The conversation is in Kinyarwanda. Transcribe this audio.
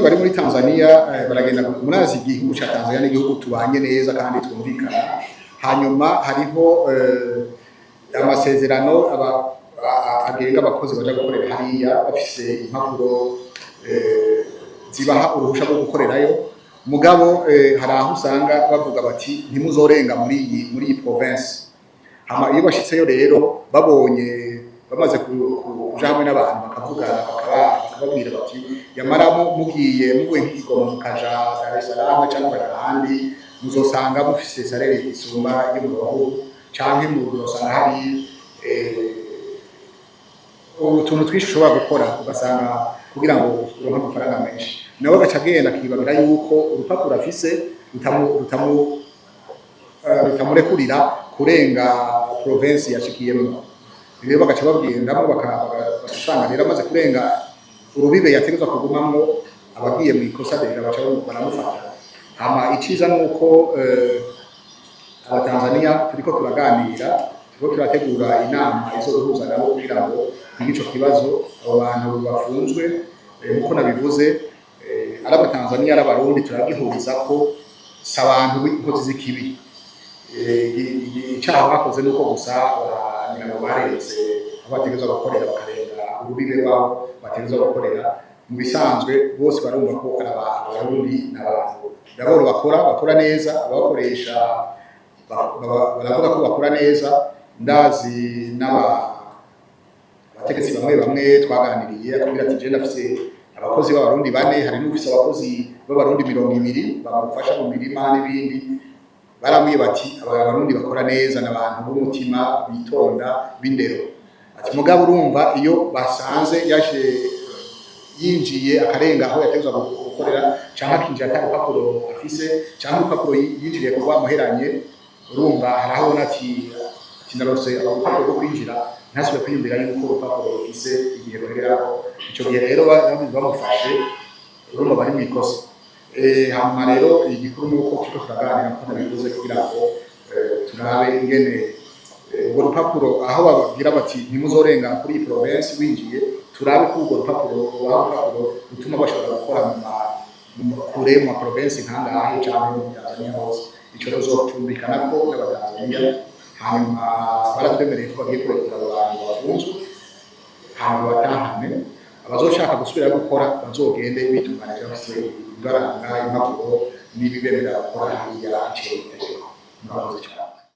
bari muri Tanzania baragenda murazi igihugu ca Tanzania n'igihugu tubanye neza kandi twumvikana. Hanyuma hariho amasezerano agenga abakozi baje gukorera hariya bafise impapuro zibaha uruhusha rwo gukorerayo. Mugabo hari aho usanga bavuga bati ntimuzorenga muri iyi province. Hama iyo bashitseyo rero babonye bamaze kuja hamwe n'abantu bakavuga bakababwira bati yamara mugiye muvuye nk'Igoma mukaja Dar es Salaam cyangwa ahandi muzosanga mufise salaire isumba yo mu bihugu canke muzosanga hari utuntu twinshi ushobora gukora ugasanga kugira ngo uronke amafaranga menshi. Nawe gaca agenda akibabwira yuko urupapuro afise rutamurekurira kurenga province yashikiyemo. Rero bagaca babwiramo bakasanga rero amaze kurenga urubibe yategezwa kugumamwo abagiye mu ikosa rero baca baramufata. Hama iciza nuko Abatanzania turiko turaganira, turiko turategura inama izohuza nabo kugira ngo ico kibazo abo bantu bafunzwe uko nabivuze ari Abatanzania ari Abarundi turagihuriza ko sabantu b'inkozi z'ikibi. Icyaha bakoze nuko gusa nyina baretse abategeza gukorera bakarenga urubibe rwabo bategeza gukorera. Mu bisanzwe bose barumva ko Abarundi n'abantu daboro bakora neza, abakoresha baravuga ko bakora neza. Ndazi abategetsi bamwe twaganiriye akubwira ati je ndafise abakozi b'Abarundi 4, hari n'ufise abakozi b'Abarundi 200 bamufasha mu mirima n'ibindi. Baramwiye bati Abarundi bakora neza n'abantu b'umutima bitonda b'indero. Ati mugabo urumva iyo basanze yaje yinjiye akarenga aho yatezwa gukorera cyangwa akinjira atari urupapuro afise cyangwa urupapuro yinjiriye kuba muheranye, urumva harahabona ati narose urupapuro rwo kwinjira ntasubire kwiyumvira yuko urupapuro rufise igihe ruhereraho. Ico gihe rero bamufashe urumva bari mu ikosa. Hanyuma rero igikuru nuko turiko turaganira ko nabivuze kugira ngo turabe ingene urwo rupapuro aho bababwira bati ntimuzorenga kuri iyi province winjiye, turabe ko urwo rupapuro rutuma bashobora gukora kure mu province nkangahe cyangwa mu Tanzania hose. Ico tuzocumbikana ko n'Abatanzania. Hanyuma baratwemereye ko bagiye kurekura abantu bafunzwe hanyuma batahane. Abazoshaka gusubira gukora bazogende bitunganije bafise ibaranga impapuro n'ibibemerera gukora hariya itegeko.